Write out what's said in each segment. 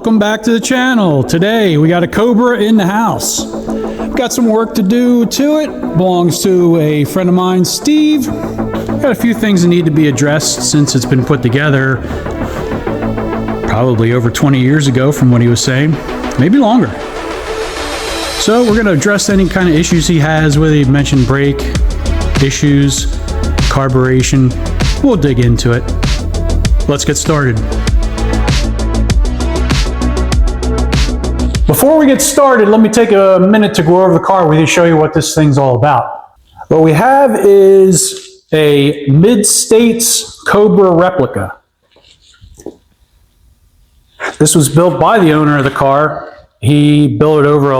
Welcome back to the channel. Today we got a Cobra in the house. Got some work to do to it. Belongs to a friend of mine, Steve. Got a few things that need to be addressed since it's been put together probably over 20 years ago from what he was saying, maybe longer. So we're going to address any kind of issues he has with it. He mentioned brake issues, carburation. We'll dig into it. Let's get started. Before we get started, let me take a minute to go over the car with you, show you what this thing's all about. What we have is a Mid-States Cobra Replica. This was built by the owner of the car. He built it over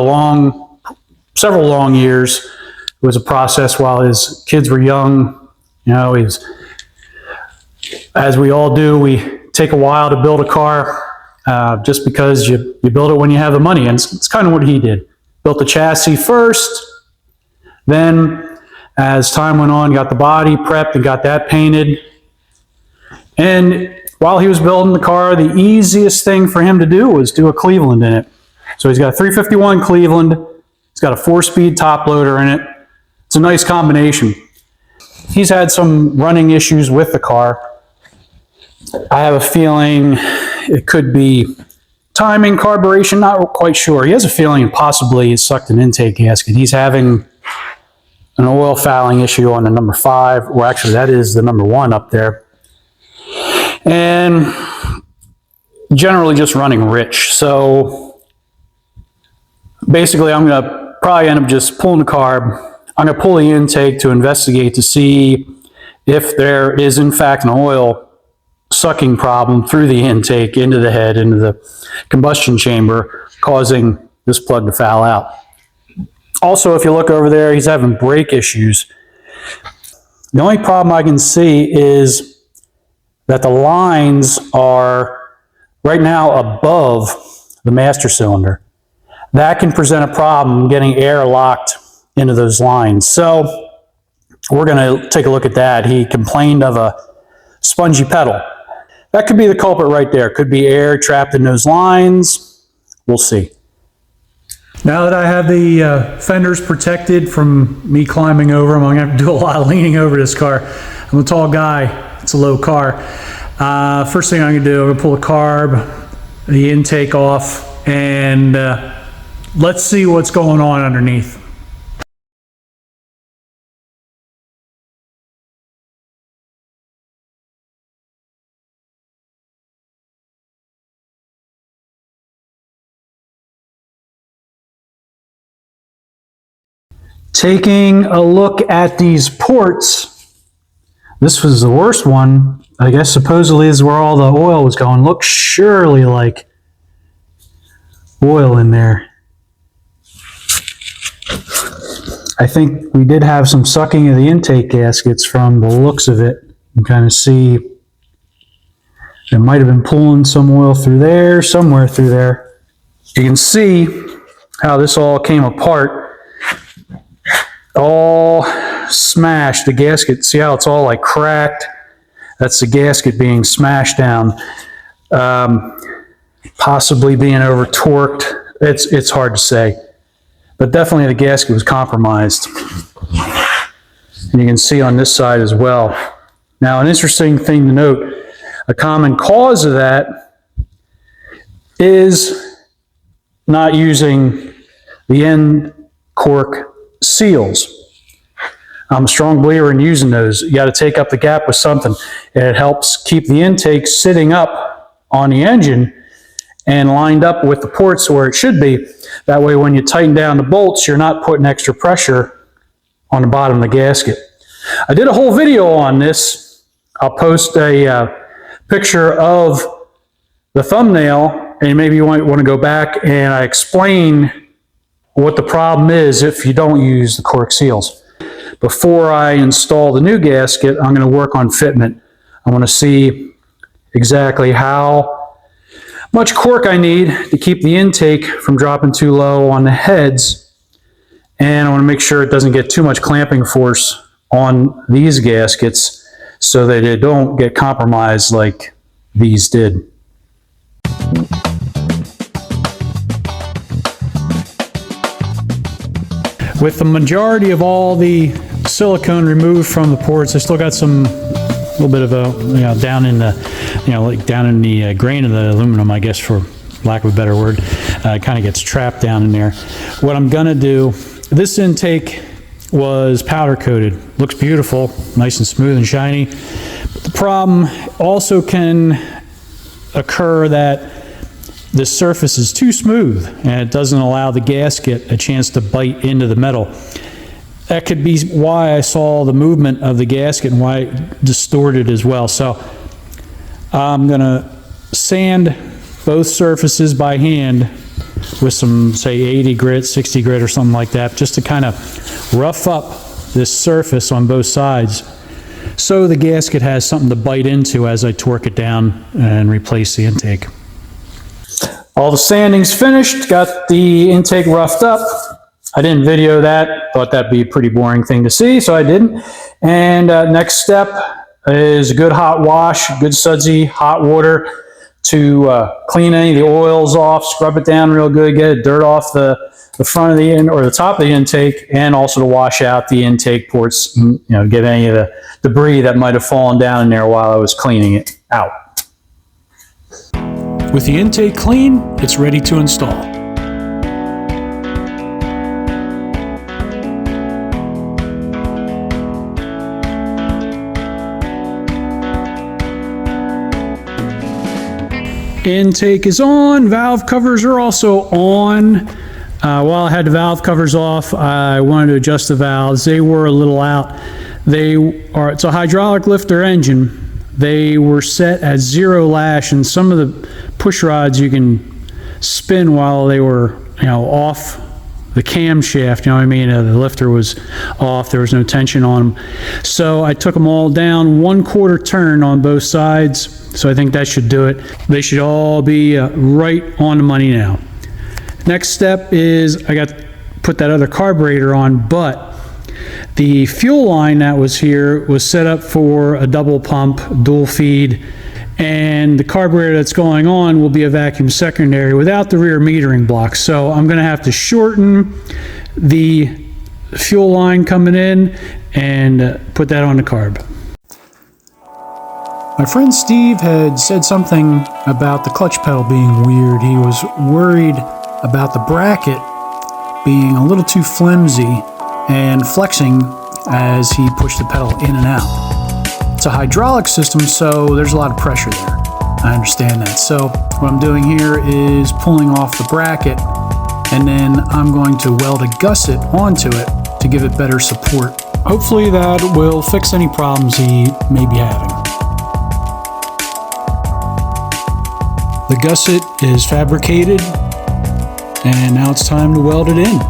several long years. It was a process while his kids were young. You know, as we all do, we take a while to build a car. Just because you build it when you have the money. And it's kind of what he did. Built the chassis first, then as time went on, got the body prepped and got that painted. And while he was building the car, the easiest thing for him to do was do a Cleveland in it. So he's got a 351 Cleveland. He's got a 4-speed top loader in it. It's a nice combination. He's had some running issues with the car. I have a feeling it could be timing, carburation, not quite sure. He has a feeling possibly it sucked an intake gasket. He's having an oil fouling issue on the number 5, or actually that is the number 1 up there. And generally just running rich. So basically I'm going to probably end up just pulling the carb. I'm going to pull the intake to investigate to see if there is in fact an oil sucking problem through the intake into the head, into the combustion chamber, causing this plug to foul out. Also, if you look over there, he's having brake issues. The only problem I can see is that the lines are right now above the master cylinder. That can present a problem getting air locked into those lines. So we're going to take a look at that. He complained of a spongy pedal. That could be the culprit right there. Could be air trapped in those lines. We'll see. Now that I have the fenders protected from me climbing over them, I'm going to have to do a lot of leaning over this car. I'm a tall guy. It's a low car. First thing I'm going to do, I'm going to pull the carb, the intake off, and let's see what's going on underneath. Taking a look at these ports, this was the worst one. I guess supposedly is where all the oil was going. Looks surely like oil in there. I think we did have some sucking of the intake gaskets from the looks of it. You can kind of see it might have been pulling some oil through there, somewhere through there. You can see how this all came apart. All smashed, the gasket, see how it's all like cracked? That's the gasket being smashed down, possibly being over torqued. It's hard to say, but definitely the gasket was compromised. And you can see on this side as well. Now, an interesting thing to note, a common cause of that is not using the end cork seals. I'm a strong believer in using those. You got to take up the gap with something. It helps keep the intake sitting up on the engine and lined up with the ports where it should be. That way when you tighten down the bolts, you're not putting extra pressure on the bottom of the gasket. I did a whole video on this. I'll post a picture of the thumbnail, and maybe you might want to go back and I explain what the problem is if you don't use the cork seals. Before I install the new gasket, I'm going to work on fitment. I want to see exactly how much cork I need to keep the intake from dropping too low on the heads, and I want to make sure it doesn't get too much clamping force on these gaskets so that they don't get compromised like these did. With the majority of all the silicone removed from the ports, I still got some little bit of a, down in the, like down in the grain of the aluminum, I guess, for lack of a better word. It kind of gets trapped down in there. What I'm gonna do, this intake was powder coated. Looks beautiful, nice and smooth and shiny. But the problem also can occur that the surface is too smooth and it doesn't allow the gasket a chance to bite into the metal. That could be why I saw the movement of the gasket and why it distorted as well. So I'm gonna sand both surfaces by hand with some, say, 80 grit, 60 grit or something like that, just to kind of rough up this surface on both sides so the gasket has something to bite into as I torque it down and replace the intake. All the sanding's finished, got the intake roughed up. I didn't video that, thought that'd be a pretty boring thing to see, so I didn't. And next step is a good hot wash, good sudsy hot water to clean any of the oils off, scrub it down real good, get dirt off the front of the or the top of the intake, and also to wash out the intake ports, get any of the debris that might have fallen down in there while I was cleaning it out. With the intake clean, it's ready to install. Intake is on, valve covers are also on. While I had the valve covers off, I wanted to adjust the valves. They were a little out. It's a hydraulic lifter engine. They were set at 0 lash, and some of the push rods you can spin while they were, off the camshaft, the lifter was off, there was no tension on them. So I took them all down 1/4 turn on both sides, so I think that should do it. They should all be right on the money now. Next step is I got to put that other carburetor on, but the fuel line that was here was set up for a double pump, dual feed, and the carburetor that's going on will be a vacuum secondary without the rear metering block. So I'm going to have to shorten the fuel line coming in and put that on the carb. My friend Steve had said something about the clutch pedal being weird. He was worried about the bracket being a little too flimsy and flexing as he pushed the pedal in and out. It's a hydraulic system, so there's a lot of pressure there. I understand that. So what I'm doing here is pulling off the bracket, and then I'm going to weld a gusset onto it to give it better support. Hopefully that will fix any problems he may be having. The gusset is fabricated, and now it's time to weld it in.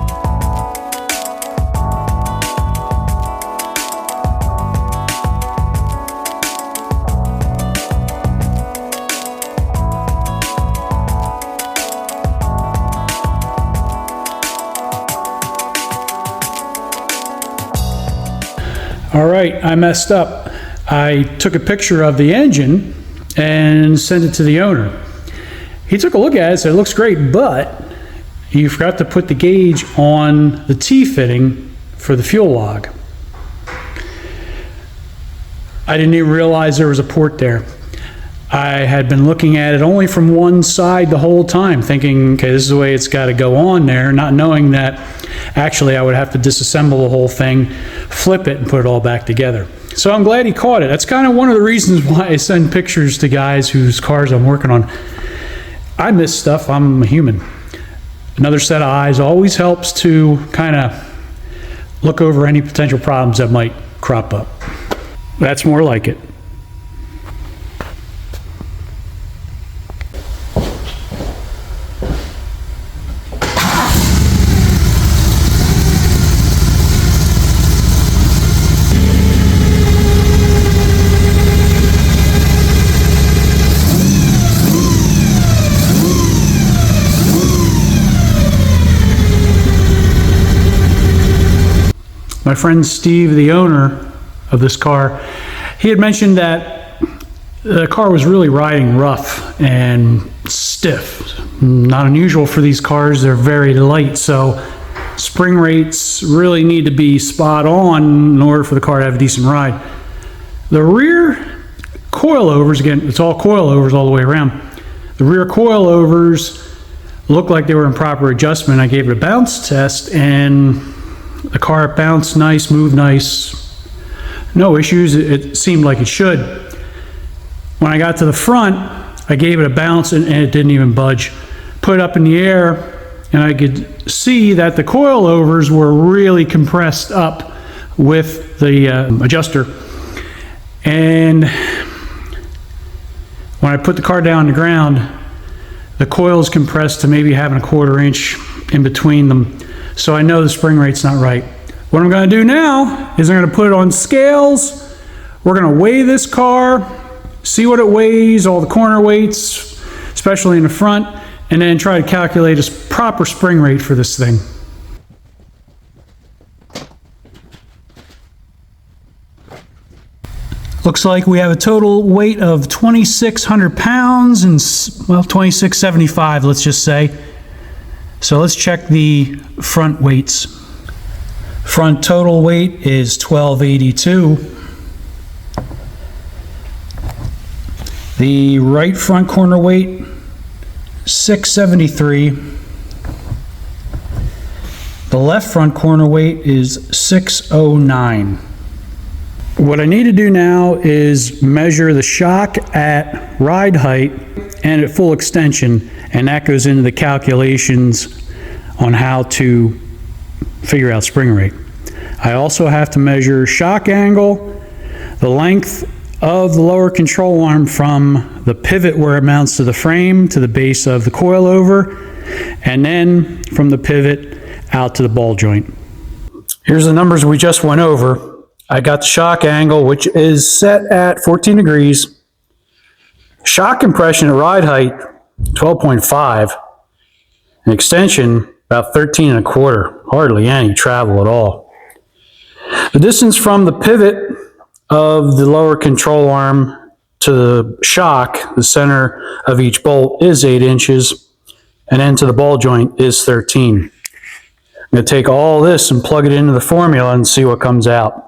All right, I messed up. I took a picture of the engine and sent it to the owner. He took a look at it and said, it looks great, but you forgot to put the gauge on the T-fitting for the fuel log. I didn't even realize there was a port there. I had been looking at it only from one side the whole time, thinking, okay, this is the way it's got to go on there, not knowing that actually I would have to disassemble the whole thing, flip it, and put it all back together. So I'm glad he caught it. That's kind of one of the reasons why I send pictures to guys whose cars I'm working on. I miss stuff. I'm a human. Another set of eyes always helps to kind of look over any potential problems that might crop up. That's more like it. My friend Steve, the owner of this car, he had mentioned that the car was really riding rough and stiff. Not unusual for these cars, they're very light, so spring rates really need to be spot on in order for the car to have a decent ride. The rear coilovers, again, it's all coilovers all the way around. The rear coilovers looked like they were in proper adjustment. I gave it a bounce test and the car bounced nice, moved nice, no issues. It seemed like it should. When I got to the front, I gave it a bounce and it didn't even budge. Put it up in the air and I could see that the coilovers were really compressed up with the adjuster. And when I put the car down on the ground, the coils compressed to maybe having a 1/4 inch in between them. So I know the spring rate's not right. What I'm gonna do now is I'm gonna put it on scales. We're gonna weigh this car, see what it weighs, all the corner weights, especially in the front, and then try to calculate a proper spring rate for this thing. Looks like we have a total weight of 2,600 pounds and, well, 2,675, let's just say. So let's check the front weights. Front total weight is 1,282. The right front corner weight, 673. The left front corner weight is 609. What I need to do now is measure the shock at ride height and at full extension, and that goes into the calculations on how to figure out spring rate. I also have to measure shock angle, the length of the lower control arm from the pivot where it mounts to the frame to the base of the coilover, and then from the pivot out to the ball joint. Here's the numbers we just went over. I got the shock angle, which is set at 14 degrees. Shock compression at ride height, 12.5. And extension, about 13.25. Hardly any travel at all. The distance from the pivot of the lower control arm to the shock, the center of each bolt, is 8 inches. And then to the ball joint is 13. I'm going to take all this and plug it into the formula and see what comes out.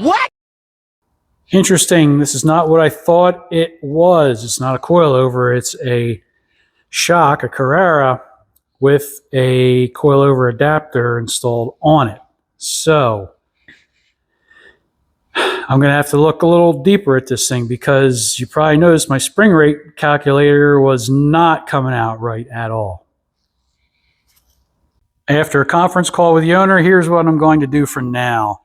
What? Interesting, this is not what I thought it was. It's not a coilover, it's a shock, a Carrera, with a coilover adapter installed on it. So, I'm going to have to look a little deeper at this thing because you probably noticed my spring rate calculator was not coming out right at all. After a conference call with the owner, here's what I'm going to do for now.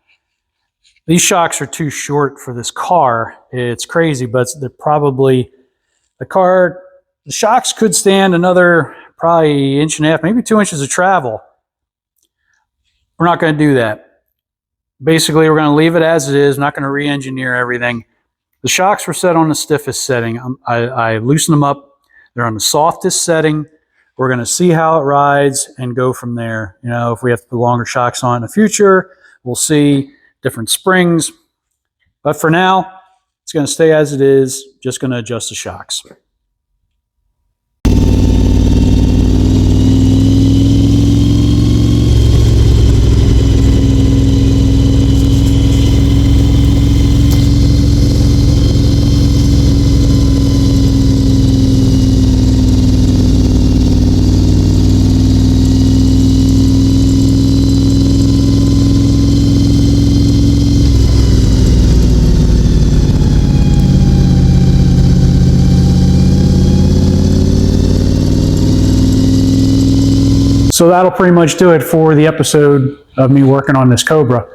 These shocks are too short for this car. It's crazy, but they're probably, the shocks could stand another probably 1.5 inches, maybe 2 inches of travel. We're not going to do that. Basically, we're going to leave it as it is. I'm not going to re-engineer everything. The shocks were set on the stiffest setting. I loosened them up. They're on the softest setting. We're going to see how it rides and go from there. You know, if we have to put longer shocks on in the future, we'll see. Different springs, but for now, it's going to stay as it is, just going to adjust the shocks. So that'll pretty much do it for the episode of me working on this Cobra.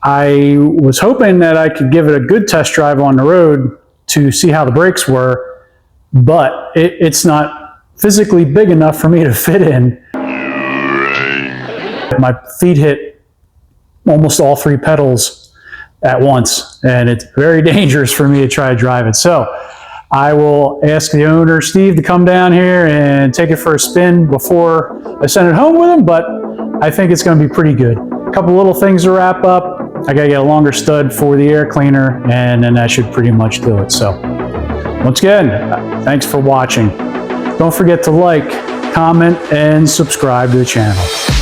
I was hoping that I could give it a good test drive on the road to see how the brakes were, but it's not physically big enough for me to fit in. My feet hit almost all 3 pedals at once, and it's very dangerous for me to try to drive it. So I will ask the owner, Steve, to come down here and take it for a spin before I send it home with him, but I think it's going to be pretty good. A couple little things to wrap up. I got to get a longer stud for the air cleaner, and then that should pretty much do it. So once again, thanks for watching. Don't forget to like, comment, and subscribe to the channel.